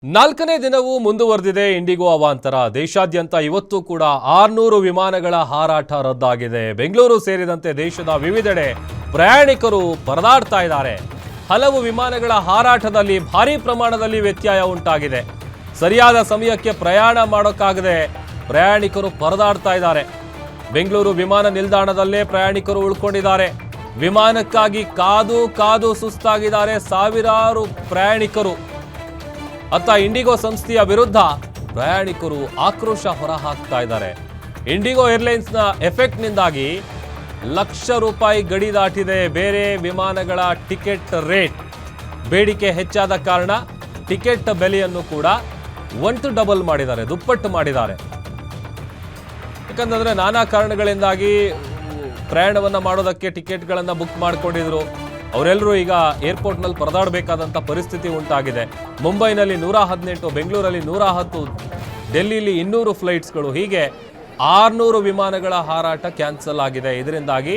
ನಾಲ್ಕನೇ ದಿನವೂ ಮುಂದುವರೆದಿದೆ ಇಂಡಿಗೋ ಅವಾಂತರ. ದೇಶಾದ್ಯಂತ ಇವತ್ತು ಕೂಡ 600 ವಿಮಾನಗಳ ಹಾರಾಟ ರದ್ದಾಗಿದೆ. ಬೆಂಗಳೂರು ಸೇರಿದಂತೆ ದೇಶದ ವಿವಿಧೆಡೆ ಪ್ರಯಾಣಿಕರು ಪರದಾಡ್ತಾ ಇದ್ದಾರೆ. ಹಲವು ವಿಮಾನಗಳ ಹಾರಾಟದಲ್ಲಿ ಭಾರೀ ಪ್ರಮಾಣದಲ್ಲಿ ವ್ಯತ್ಯಯ ಉಂಟಾಗಿದೆ. ಸರಿಯಾದ ಸಮಯಕ್ಕೆ ಪ್ರಯಾಣ ಮಾಡೋಕ್ಕಾಗದೆ ಪ್ರಯಾಣಿಕರು ಪರದಾಡ್ತಾ ಇದ್ದಾರೆ. ಬೆಂಗಳೂರು ವಿಮಾನ ನಿಲ್ದಾಣದಲ್ಲೇ ಪ್ರಯಾಣಿಕರು ಉಳ್ಕೊಂಡಿದ್ದಾರೆ. ವಿಮಾನಕ್ಕಾಗಿ ಕಾದು ಸುಸ್ತಾಗಿದ್ದಾರೆ ಸಾವಿರಾರು ಪ್ರಯಾಣಿಕರು. ಅತ್ತ ಇಂಡಿಗೋ ಸಂಸ್ಥೆಯ ವಿರುದ್ಧ ಪ್ರಯಾಣಿಕರು ಆಕ್ರೋಶ ಹೊರಹಾಕ್ತಾ ಇದ್ದಾರೆ. ಇಂಡಿಗೋ ಏರ್ಲೈನ್ಸ್ನ ಎಫೆಕ್ಟ್ನಿಂದಾಗಿ ಲಕ್ಷ ರೂಪಾಯಿ ಗಡಿ ದಾಟಿದೆ ಬೇರೆ ವಿಮಾನಗಳ ಟಿಕೆಟ್ ರೇಟ್. ಬೇಡಿಕೆ ಹೆಚ್ಚಾದ ಕಾರಣ ಟಿಕೆಟ್ ಬೆಲೆಯನ್ನು ಕೂಡ ಡಬಲ್ ಮಾಡಿದ್ದಾರೆ, ದುಪ್ಪಟ್ಟು ಮಾಡಿದ್ದಾರೆ. ಯಾಕಂತಂದ್ರೆ ನಾನಾ ಕಾರಣಗಳಿಂದಾಗಿ ಪ್ರಯಾಣವನ್ನು ಮಾಡೋದಕ್ಕೆ ಟಿಕೆಟ್ಗಳನ್ನು ಬುಕ್ ಮಾಡಿಕೊಂಡಿದ್ರು. ಅವರೆಲ್ಲರೂ ಈಗ ಏರ್ಪೋರ್ಟ್ನಲ್ಲಿ ಪರದಾಡಬೇಕಾದಂಥ ಪರಿಸ್ಥಿತಿ ಉಂಟಾಗಿದೆ. ಮುಂಬೈನಲ್ಲಿ 118, ಬೆಂಗಳೂರಲ್ಲಿ 110, ಡೆಲ್ಲಿಲಿ 200 ಫ್ಲೈಟ್ಸ್ಗಳು, ಹೀಗೆ 600 ವಿಮಾನಗಳ ಹಾರಾಟ ಕ್ಯಾನ್ಸಲ್ ಆಗಿದೆ. ಇದರಿಂದಾಗಿ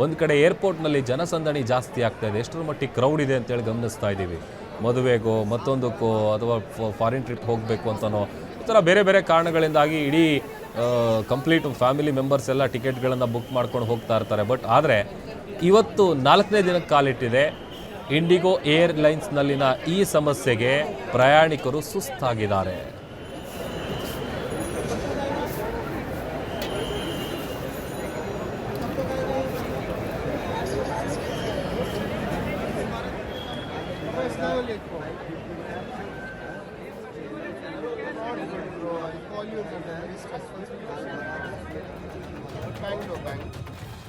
ಒಂದು ಕಡೆ ಏರ್ಪೋರ್ಟ್ನಲ್ಲಿ ಜನಸಂದಣಿ ಜಾಸ್ತಿ ಆಗ್ತಾ ಇದೆ. ಎಷ್ಟರ ಮಟ್ಟಿಗೆ ಕ್ರೌಡ್ ಇದೆ ಅಂತೇಳಿ ಗಮನಿಸ್ತಾ ಇದ್ದೀವಿ. ಮದುವೆಗೋ ಮತ್ತೊಂದಕ್ಕೋ ಅಥವಾ ಫಾರಿನ್ ಟ್ರಿಪ್ ಹೋಗಬೇಕು ಅಂತನೋ ಈ ಥರ ಬೇರೆ ಬೇರೆ ಕಾರಣಗಳಿಂದಾಗಿ ಇಡೀ ಕಂಪ್ಲೀಟ್ ಫ್ಯಾಮಿಲಿ ಮೆಂಬರ್ಸ್ ಎಲ್ಲ ಟಿಕೆಟ್ಗಳನ್ನು ಬುಕ್ ಮಾಡ್ಕೊಂಡು ಹೋಗ್ತಾ ಇರ್ತಾರೆ. ಬಟ್ ಆದರೆ ಇವತ್ತು 4ನೇ ದಿನಕ್ಕೆ ಕಾಲಿಟ್ಟಿದೆ. ಇಂಡಿಗೋ ಏರ್ಲೈನ್ಸ್ನಲ್ಲಿನ ಈ ಸಮಸ್ಯೆಗೆ ಪ್ರಯಾಣಿಕರು ಸುಸ್ತಾಗಿದ್ದಾರೆ.